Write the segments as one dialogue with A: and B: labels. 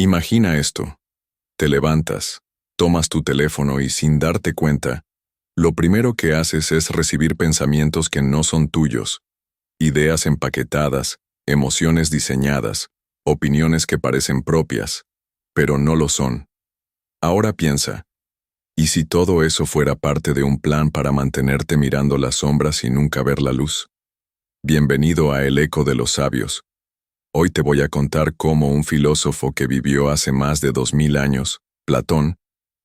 A: Imagina esto. Te levantas, tomas tu teléfono y sin darte cuenta, lo primero que haces es recibir pensamientos que no son tuyos, ideas empaquetadas, emociones diseñadas, opiniones que parecen propias, pero no lo son. Ahora piensa, ¿y si todo eso fuera parte de un plan para mantenerte mirando las sombras y nunca ver la luz? Bienvenido a El Eco de los Sabios. Hoy te voy a contar cómo un filósofo que vivió hace más de 2000 años, Platón,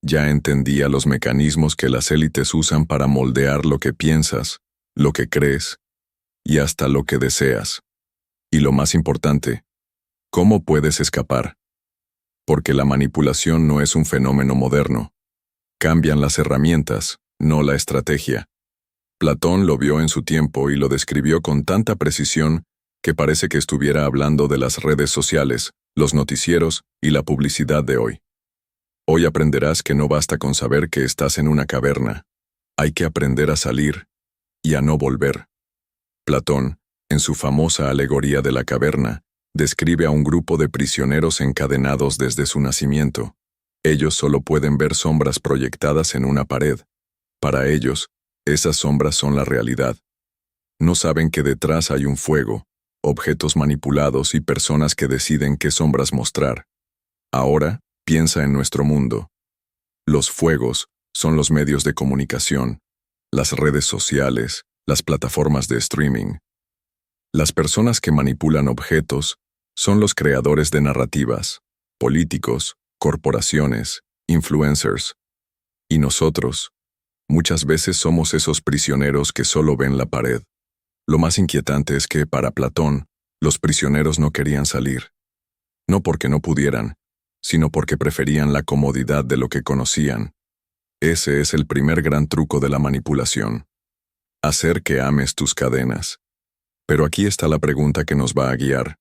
A: ya entendía los mecanismos que las élites usan para moldear lo que piensas, lo que crees y hasta lo que deseas. Y lo más importante, ¿cómo puedes escapar? Porque la manipulación no es un fenómeno moderno. Cambian las herramientas, no la estrategia. Platón lo vio en su tiempo y lo describió con tanta precisión que parece que estuviera hablando de las redes sociales, los noticieros y la publicidad de hoy. Hoy aprenderás que no basta con saber que estás en una caverna. Hay que aprender a salir y a no volver. Platón, en su famosa alegoría de la caverna, describe a un grupo de prisioneros encadenados desde su nacimiento. Ellos solo pueden ver sombras proyectadas en una pared. Para ellos, esas sombras son la realidad. No saben que detrás hay un fuego, objetos manipulados y personas que deciden qué sombras mostrar. Ahora, piensa en nuestro mundo. Los fuegos son los medios de comunicación, las redes sociales, las plataformas de streaming. Las personas que manipulan objetos son los creadores de narrativas, políticos, corporaciones, influencers. Y nosotros, muchas veces somos esos prisioneros que solo ven la pared. Lo más inquietante es que, para Platón, los prisioneros no querían salir. No porque no pudieran, sino porque preferían la comodidad de lo que conocían. Ese es el primer gran truco de la manipulación. Hacer que ames tus cadenas. Pero aquí está la pregunta que nos va a guiar.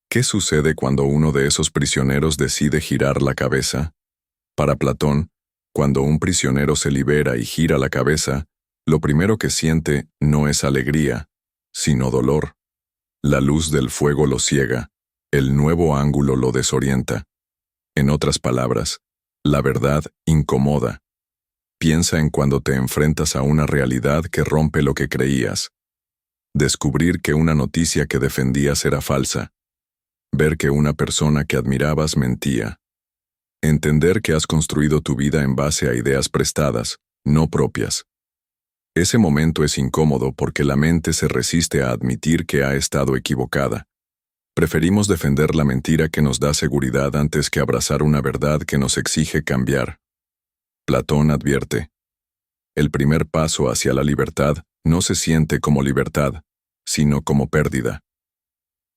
A: ¿Qué sucede cuando uno de esos prisioneros decide girar la cabeza? Para Platón, cuando un prisionero se libera y gira la cabeza, lo primero que siente no es alegría, sino dolor. La luz del fuego lo ciega, el nuevo ángulo lo desorienta. En otras palabras, la verdad incomoda. Piensa en cuando te enfrentas a una realidad que rompe lo que creías. Descubrir que una noticia que defendías era falsa. Ver que una persona que admirabas mentía. Entender que has construido tu vida en base a ideas prestadas, no propias. Ese momento es incómodo porque la mente se resiste a admitir que ha estado equivocada. Preferimos defender la mentira que nos da seguridad antes que abrazar una verdad que nos exige cambiar. Platón advierte: el primer paso hacia la libertad no se siente como libertad, sino como pérdida.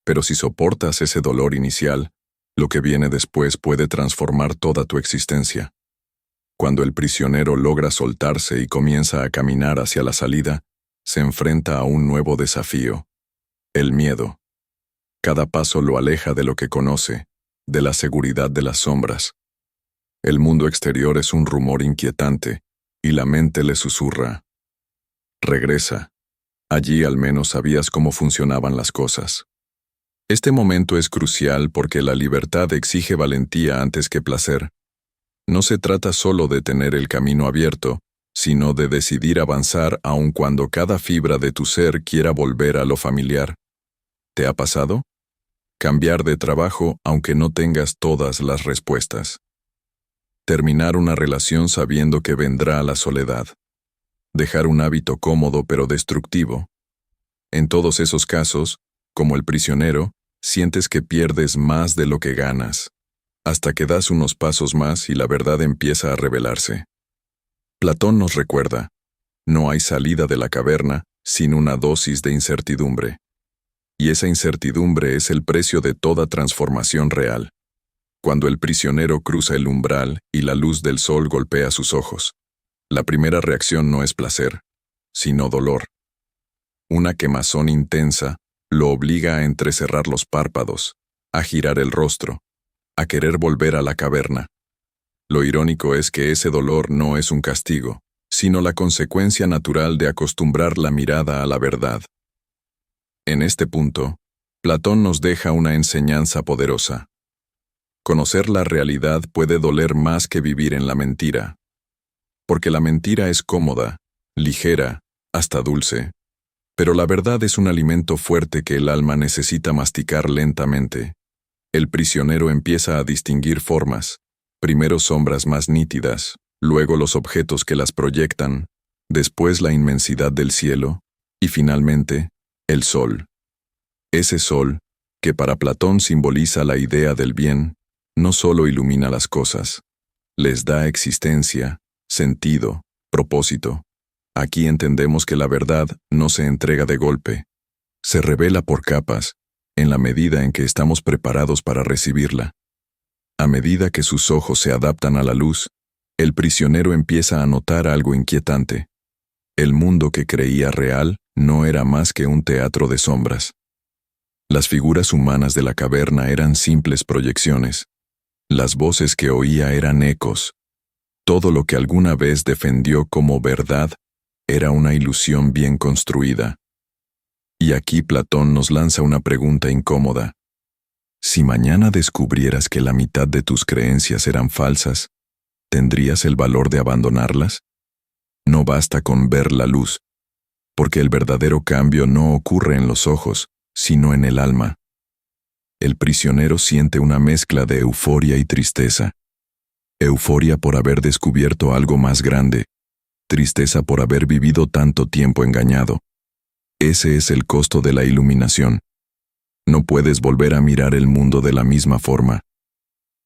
A: Pero si soportas ese dolor inicial, lo que viene después puede transformar toda tu existencia. Cuando el prisionero logra soltarse y comienza a caminar hacia la salida, se enfrenta a un nuevo desafío: el miedo. Cada paso lo aleja de lo que conoce, de la seguridad de las sombras. El mundo exterior es un rumor inquietante, y la mente le susurra: regresa. Allí al menos sabías cómo funcionaban las cosas. Este momento es crucial porque la libertad exige valentía antes que placer. No se trata solo de tener el camino abierto, sino de decidir avanzar aun cuando cada fibra de tu ser quiera volver a lo familiar. ¿Te ha pasado? Cambiar de trabajo aunque no tengas todas las respuestas. Terminar una relación sabiendo que vendrá la soledad. Dejar un hábito cómodo pero destructivo. En todos esos casos, como el prisionero, sientes que pierdes más de lo que ganas, hasta que das unos pasos más y la verdad empieza a revelarse. Platón nos recuerda: no hay salida de la caverna sin una dosis de incertidumbre. Y esa incertidumbre es el precio de toda transformación real. Cuando el prisionero cruza el umbral y la luz del sol golpea sus ojos, la primera reacción no es placer, sino dolor. Una quemazón intensa lo obliga a entrecerrar los párpados, a girar el rostro, a querer volver a la caverna. Lo irónico es que ese dolor no es un castigo, sino la consecuencia natural de acostumbrar la mirada a la verdad. En este punto, Platón nos deja una enseñanza poderosa. Conocer la realidad puede doler más que vivir en la mentira. Porque la mentira es cómoda, ligera, hasta dulce. Pero la verdad es un alimento fuerte que el alma necesita masticar lentamente. El prisionero empieza a distinguir formas, primero sombras más nítidas, luego los objetos que las proyectan, después la inmensidad del cielo, y finalmente, el sol. Ese sol, que para Platón simboliza la idea del bien, no solo ilumina las cosas, les da existencia, sentido, propósito. Aquí entendemos que la verdad no se entrega de golpe, se revela por capas, en la medida en que estamos preparados para recibirla. A medida que sus ojos se adaptan a la luz, el prisionero empieza a notar algo inquietante. El mundo que creía real no era más que un teatro de sombras. Las figuras humanas de la caverna eran simples proyecciones. Las voces que oía eran ecos. Todo lo que alguna vez defendió como verdad era una ilusión bien construida. Y aquí Platón nos lanza una pregunta incómoda. Si mañana descubrieras que la mitad de tus creencias eran falsas, ¿tendrías el valor de abandonarlas? No basta con ver la luz, porque el verdadero cambio no ocurre en los ojos, sino en el alma. El prisionero siente una mezcla de euforia y tristeza. Euforia por haber descubierto algo más grande, tristeza por haber vivido tanto tiempo engañado. Ese es el costo de la iluminación. No puedes volver a mirar el mundo de la misma forma.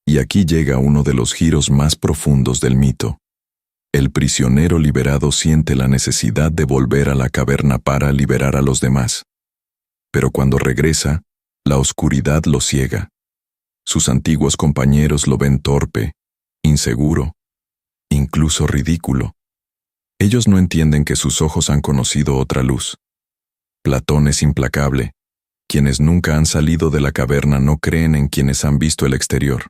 A: Y aquí llega uno de los giros más profundos del mito. El prisionero liberado siente la necesidad de volver a la caverna para liberar a los demás. Pero cuando regresa, la oscuridad lo ciega. Sus antiguos compañeros lo ven torpe, inseguro, incluso ridículo. Ellos no entienden que sus ojos han conocido otra luz. Platón es implacable. Quienes nunca han salido de la caverna no creen en quienes han visto el exterior.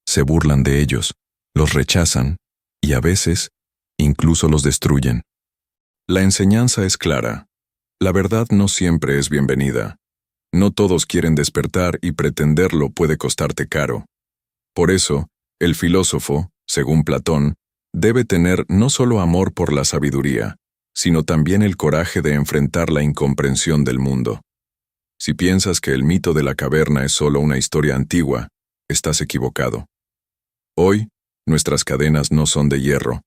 A: Se burlan de ellos, los rechazan y a veces incluso los destruyen. La enseñanza es clara. La verdad no siempre es bienvenida. No todos quieren despertar y pretenderlo puede costarte caro. Por eso, el filósofo, según Platón, debe tener no solo amor por la sabiduría, sino también el coraje de enfrentar la incomprensión del mundo. Si piensas que el mito de la caverna es solo una historia antigua, estás equivocado. Hoy, nuestras cadenas no son de hierro,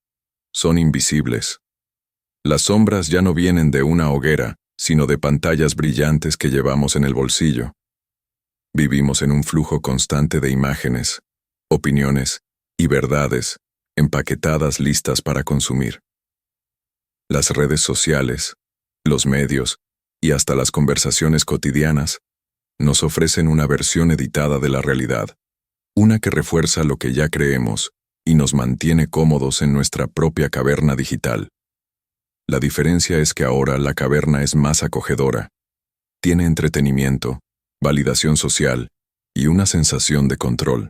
A: son invisibles. Las sombras ya no vienen de una hoguera, sino de pantallas brillantes que llevamos en el bolsillo. Vivimos en un flujo constante de imágenes, opiniones y verdades, empaquetadas listas para consumir. Las redes sociales, los medios y hasta las conversaciones cotidianas nos ofrecen una versión editada de la realidad, una que refuerza lo que ya creemos y nos mantiene cómodos en nuestra propia caverna digital. La diferencia es que ahora la caverna es más acogedora. Tiene entretenimiento, validación social y una sensación de control.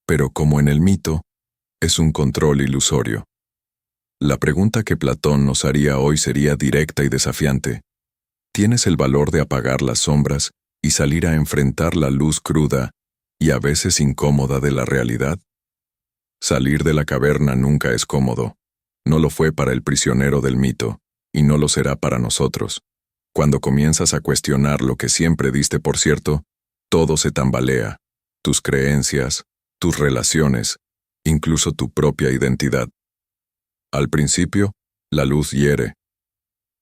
A: Pero como en el mito, es un control ilusorio. La pregunta que Platón nos haría hoy sería directa y desafiante. ¿Tienes el valor de apagar las sombras y salir a enfrentar la luz cruda y a veces incómoda de la realidad? Salir de la caverna nunca es cómodo. No lo fue para el prisionero del mito, y no lo será para nosotros. Cuando comienzas a cuestionar lo que siempre diste por cierto, todo se tambalea. Tus creencias, tus relaciones, incluso tu propia identidad. Al principio, la luz hiere.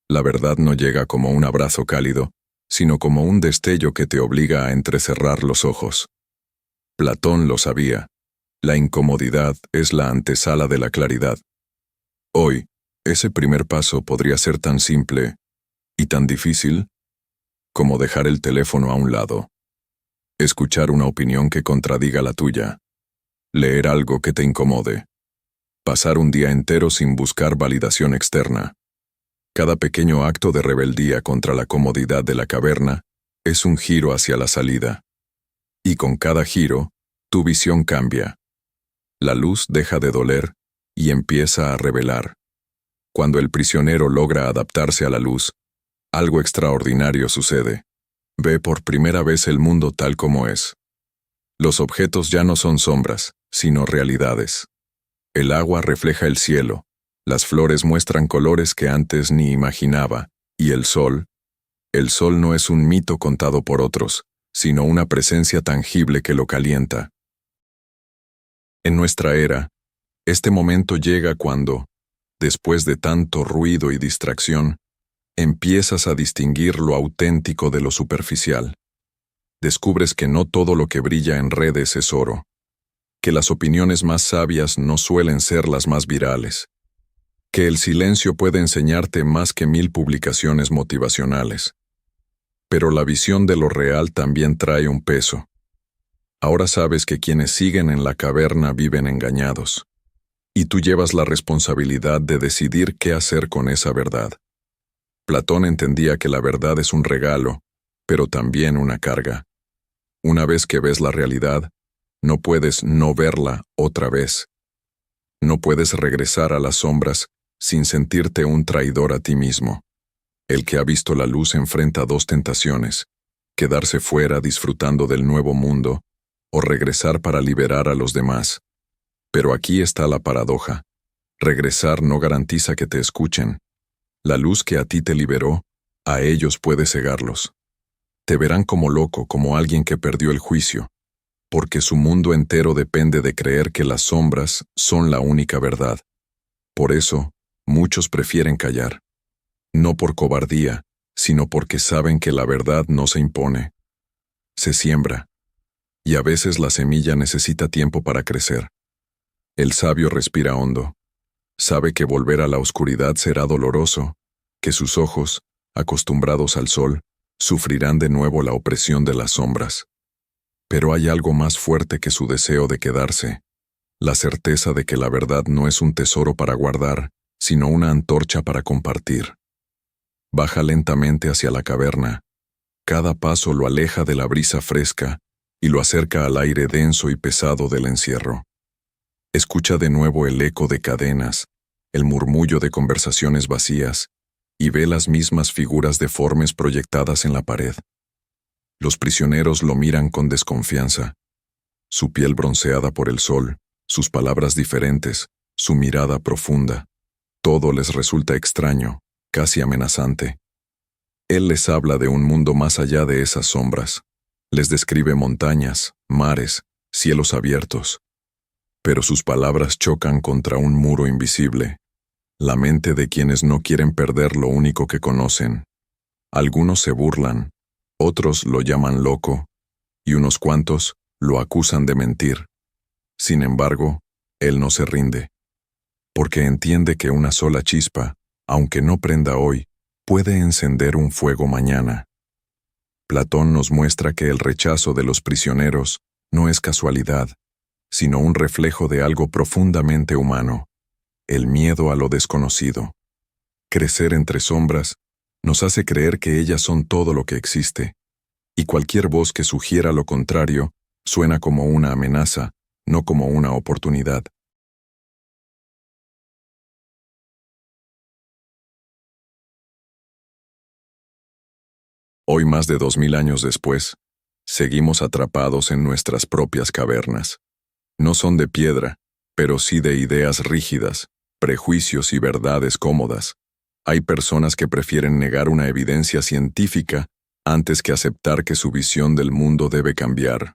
A: La verdad no llega como un abrazo cálido, sino como un destello que te obliga a entrecerrar los ojos. Platón lo sabía. La incomodidad es la antesala de la claridad. Hoy, ese primer paso podría ser tan simple y tan difícil como dejar el teléfono a un lado, escuchar una opinión que contradiga la tuya, leer algo que te incomode, pasar un día entero sin buscar validación externa. Cada pequeño acto de rebeldía contra la comodidad de la caverna es un giro hacia la salida. Y con cada giro, tu visión cambia. La luz deja de doler y empieza a revelar. Cuando el prisionero logra adaptarse a la luz, algo extraordinario sucede. Ve por primera vez el mundo tal como es. Los objetos ya no son sombras, sino realidades. El agua refleja el cielo, las flores muestran colores que antes ni imaginaba, y el sol no es un mito contado por otros, sino una presencia tangible que lo calienta. En nuestra era, este momento llega cuando, después de tanto ruido y distracción, empiezas a distinguir lo auténtico de lo superficial. Descubres que no todo lo que brilla en redes es oro, que las opiniones más sabias no suelen ser las más virales, que el silencio puede enseñarte más que 1000 publicaciones motivacionales. Pero la visión de lo real también trae un peso. Ahora sabes que quienes siguen en la caverna viven engañados, y tú llevas la responsabilidad de decidir qué hacer con esa verdad. Platón entendía que la verdad es un regalo, pero también una carga. Una vez que ves la realidad, no puedes no verla otra vez. No puedes regresar a las sombras sin sentirte un traidor a ti mismo. El que ha visto la luz enfrenta dos tentaciones: quedarse fuera disfrutando del nuevo mundo, o regresar para liberar a los demás. Pero aquí está la paradoja. Regresar no garantiza que te escuchen. La luz que a ti te liberó, a ellos puede cegarlos. Te verán como loco, como alguien que perdió el juicio, porque su mundo entero depende de creer que las sombras son la única verdad. Por eso, muchos prefieren callar. No por cobardía, sino porque saben que la verdad no se impone. Se siembra. Y a veces la semilla necesita tiempo para crecer. El sabio respira hondo. Sabe que volver a la oscuridad será doloroso, que sus ojos, acostumbrados al sol, sufrirán de nuevo la opresión de las sombras. Pero hay algo más fuerte que su deseo de quedarse, la certeza de que la verdad no es un tesoro para guardar, sino una antorcha para compartir. Baja lentamente hacia la caverna. Cada paso lo aleja de la brisa fresca y lo acerca al aire denso y pesado del encierro. Escucha de nuevo el eco de cadenas, el murmullo de conversaciones vacías, y ve las mismas figuras deformes proyectadas en la pared. Los prisioneros lo miran con desconfianza. Su piel bronceada por el sol, sus palabras diferentes, su mirada profunda. Todo les resulta extraño, casi amenazante. Él les habla de un mundo más allá de esas sombras. Les describe montañas, mares, cielos abiertos. Pero sus palabras chocan contra un muro invisible, la mente de quienes no quieren perder lo único que conocen. Algunos se burlan, otros lo llaman loco, y unos cuantos lo acusan de mentir. Sin embargo, él no se rinde, porque entiende que una sola chispa, aunque no prenda hoy, puede encender un fuego mañana. Platón nos muestra que el rechazo de los prisioneros no es casualidad, sino un reflejo de algo profundamente humano: el miedo a lo desconocido. Crecer entre sombras nos hace creer que ellas son todo lo que existe, y cualquier voz que sugiera lo contrario suena como una amenaza, no como una oportunidad. Hoy, más de 2000 años después, seguimos atrapados en nuestras propias cavernas. No son de piedra, pero sí de ideas rígidas, prejuicios y verdades cómodas. Hay personas que prefieren negar una evidencia científica antes que aceptar que su visión del mundo debe cambiar.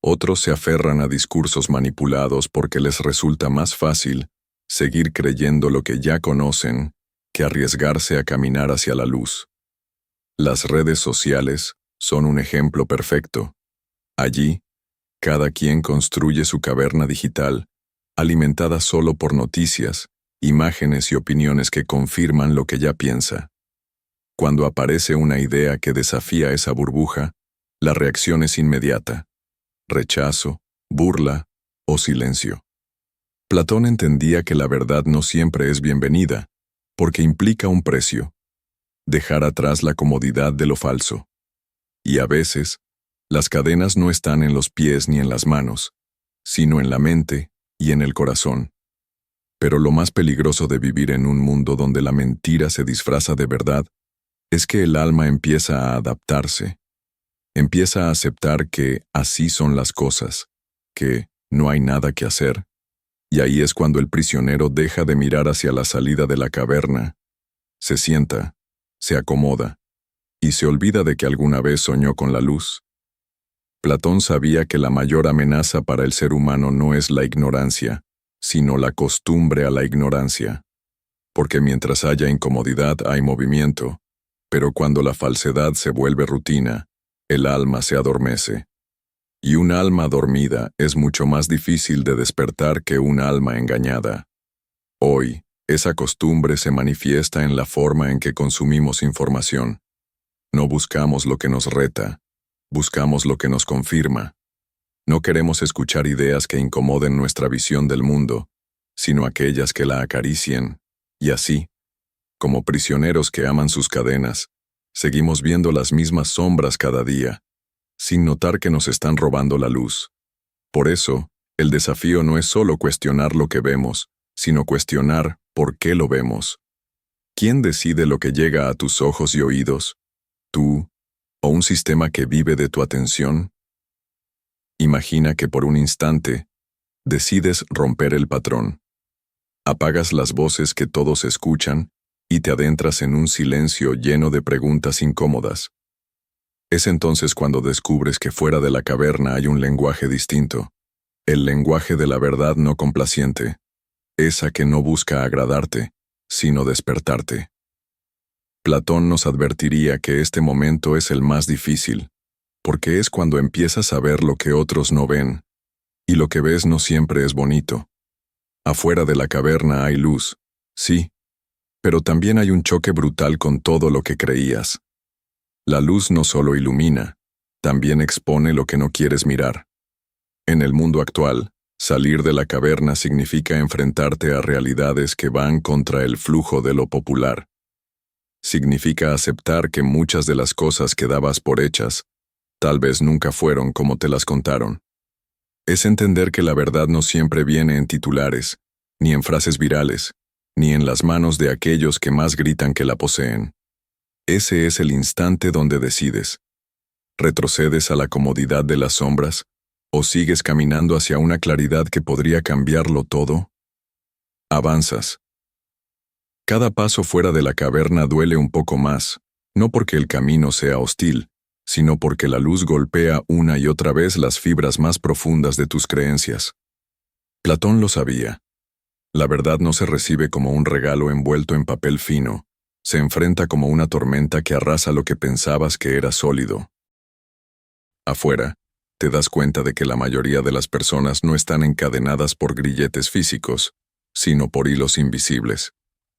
A: Otros se aferran a discursos manipulados porque les resulta más fácil seguir creyendo lo que ya conocen que arriesgarse a caminar hacia la luz. Las redes sociales son un ejemplo perfecto. Allí, cada quien construye su caverna digital, alimentada solo por noticias, imágenes y opiniones que confirman lo que ya piensa. Cuando aparece una idea que desafía esa burbuja, la reacción es inmediata: rechazo, burla o silencio. Platón entendía que la verdad no siempre es bienvenida, porque implica un precio: dejar atrás la comodidad de lo falso. Y a veces, las cadenas no están en los pies ni en las manos, sino en la mente y en el corazón. Pero lo más peligroso de vivir en un mundo donde la mentira se disfraza de verdad es que el alma empieza a adaptarse. Empieza a aceptar que así son las cosas, que no hay nada que hacer. Y ahí es cuando el prisionero deja de mirar hacia la salida de la caverna, se sienta, se acomoda, y se olvida de que alguna vez soñó con la luz. Platón sabía que la mayor amenaza para el ser humano no es la ignorancia, sino la costumbre a la ignorancia. Porque mientras haya incomodidad hay movimiento, pero cuando la falsedad se vuelve rutina, el alma se adormece. Y un alma dormida es mucho más difícil de despertar que un alma engañada. Hoy, esa costumbre se manifiesta en la forma en que consumimos información. No buscamos lo que nos reta, buscamos lo que nos confirma. No queremos escuchar ideas que incomoden nuestra visión del mundo, sino aquellas que la acaricien, y así, como prisioneros que aman sus cadenas, seguimos viendo las mismas sombras cada día, sin notar que nos están robando la luz. Por eso, el desafío no es solo cuestionar lo que vemos, sino cuestionar por qué lo vemos. ¿Quién decide lo que llega a tus ojos y oídos? ¿Tú o un sistema que vive de tu atención? Imagina que por un instante decides romper el patrón. Apagas las voces que todos escuchan y te adentras en un silencio lleno de preguntas incómodas. Es entonces cuando descubres que fuera de la caverna hay un lenguaje distinto, el lenguaje de la verdad no complaciente, esa que no busca agradarte, sino despertarte. Platón nos advertiría que este momento es el más difícil, porque es cuando empiezas a ver lo que otros no ven, y lo que ves no siempre es bonito. Afuera de la caverna hay luz, sí, pero también hay un choque brutal con todo lo que creías. La luz no solo ilumina, también expone lo que no quieres mirar. En el mundo actual, salir de la caverna significa enfrentarte a realidades que van contra el flujo de lo popular. Significa aceptar que muchas de las cosas que dabas por hechas, tal vez nunca fueron como te las contaron. Es entender que la verdad no siempre viene en titulares, ni en frases virales, ni en las manos de aquellos que más gritan que la poseen. Ese es el instante donde decides. ¿Retrocedes a la comodidad de las sombras? ¿O sigues caminando hacia una claridad que podría cambiarlo todo? Avanzas. Cada paso fuera de la caverna duele un poco más, no porque el camino sea hostil, sino porque la luz golpea una y otra vez las fibras más profundas de tus creencias. Platón lo sabía. La verdad no se recibe como un regalo envuelto en papel fino, se enfrenta como una tormenta que arrasa lo que pensabas que era sólido. Afuera, te das cuenta de que la mayoría de las personas no están encadenadas por grilletes físicos, sino por hilos invisibles,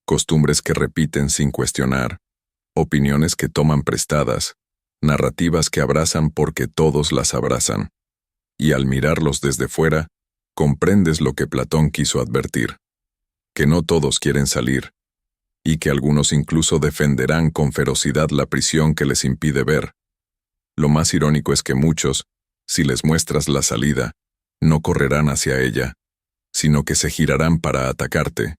A: costumbres que repiten sin cuestionar, opiniones que toman prestadas, narrativas que abrazan porque todos las abrazan. Y al mirarlos desde fuera, comprendes lo que Platón quiso advertir, que no todos quieren salir, y que algunos incluso defenderán con ferocidad la prisión que les impide ver. Lo más irónico es que muchos, si les muestras la salida, no correrán hacia ella, sino que se girarán para atacarte.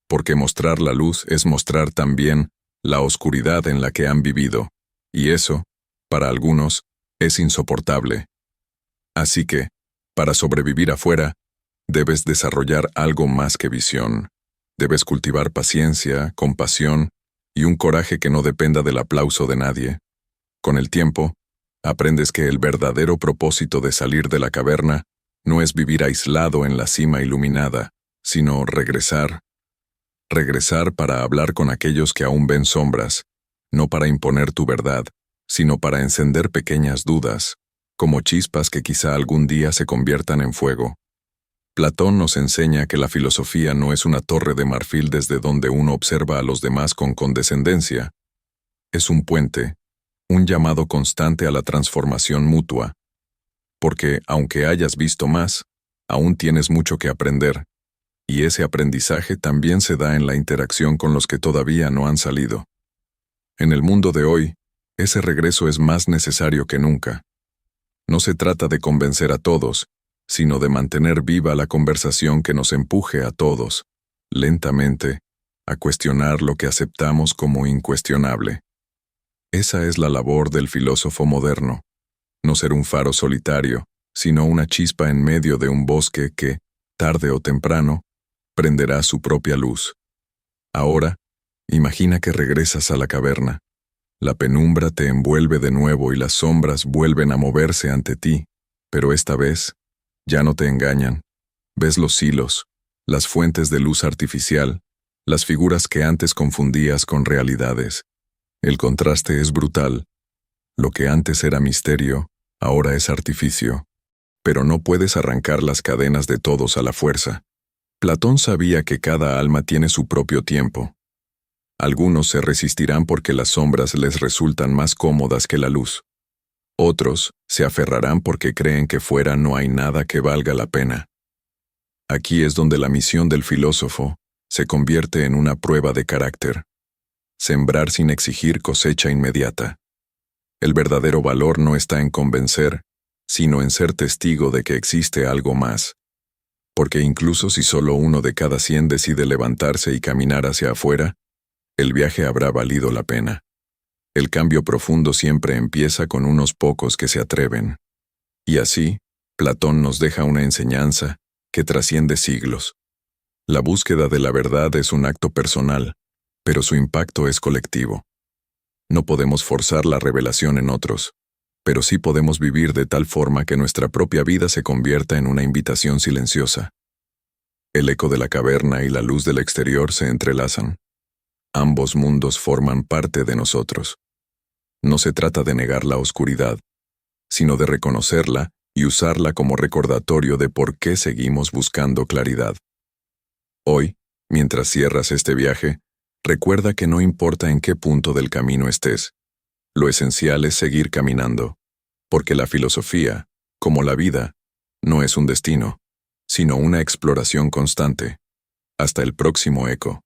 A: Porque mostrar la luz es mostrar también la oscuridad en la que han vivido, y eso, para algunos, es insoportable. Así que, para sobrevivir afuera, debes desarrollar algo más que visión. Debes cultivar paciencia, compasión y un coraje que no dependa del aplauso de nadie. Con el tiempo, aprendes que el verdadero propósito de salir de la caverna no es vivir aislado en la cima iluminada, sino regresar. Regresar para hablar con aquellos que aún ven sombras, no para imponer tu verdad, sino para encender pequeñas dudas, como chispas que quizá algún día se conviertan en fuego. Platón nos enseña que la filosofía no es una torre de marfil desde donde uno observa a los demás con condescendencia. Es un puente, un llamado constante a la transformación mutua. Porque, aunque hayas visto más, aún tienes mucho que aprender, y ese aprendizaje también se da en la interacción con los que todavía no han salido. En el mundo de hoy, ese regreso es más necesario que nunca. No se trata de convencer a todos, sino de mantener viva la conversación que nos empuje a todos, lentamente, a cuestionar lo que aceptamos como incuestionable. Esa es la labor del filósofo moderno. no ser un faro solitario, sino una chispa en medio de un bosque que, tarde o temprano, prenderá su propia luz. Ahora, imagina que regresas a la caverna. La penumbra te envuelve de nuevo y las sombras vuelven a moverse ante ti, pero esta vez, ya no te engañan. Ves los hilos, las fuentes de luz artificial, las figuras que antes confundías con realidades. El contraste es brutal. Lo que antes era misterio, ahora es artificio. Pero no puedes arrancar las cadenas de todos a la fuerza. Platón sabía que cada alma tiene su propio tiempo. Algunos se resistirán porque las sombras les resultan más cómodas que la luz. Otros se aferrarán porque creen que fuera no hay nada que valga la pena. Aquí es donde la misión del filósofo se convierte en una prueba de carácter. Sembrar sin exigir cosecha inmediata. El verdadero valor no está en convencer, sino en ser testigo de que existe algo más. Porque incluso si solo 1 de cada 100 decide levantarse y caminar hacia afuera, el viaje habrá valido la pena. El cambio profundo siempre empieza con unos pocos que se atreven. Y así, Platón nos deja una enseñanza que trasciende siglos. La búsqueda de la verdad es un acto personal, pero su impacto es colectivo. No podemos forzar la revelación en otros, pero sí podemos vivir de tal forma que nuestra propia vida se convierta en una invitación silenciosa. El eco de la caverna y la luz del exterior se entrelazan. Ambos mundos forman parte de nosotros. No se trata de negar la oscuridad, sino de reconocerla y usarla como recordatorio de por qué seguimos buscando claridad. Hoy, mientras cierras este viaje, recuerda que no importa en qué punto del camino estés, lo esencial es seguir caminando, porque la filosofía, como la vida, no es un destino, sino una exploración constante. Hasta el próximo eco.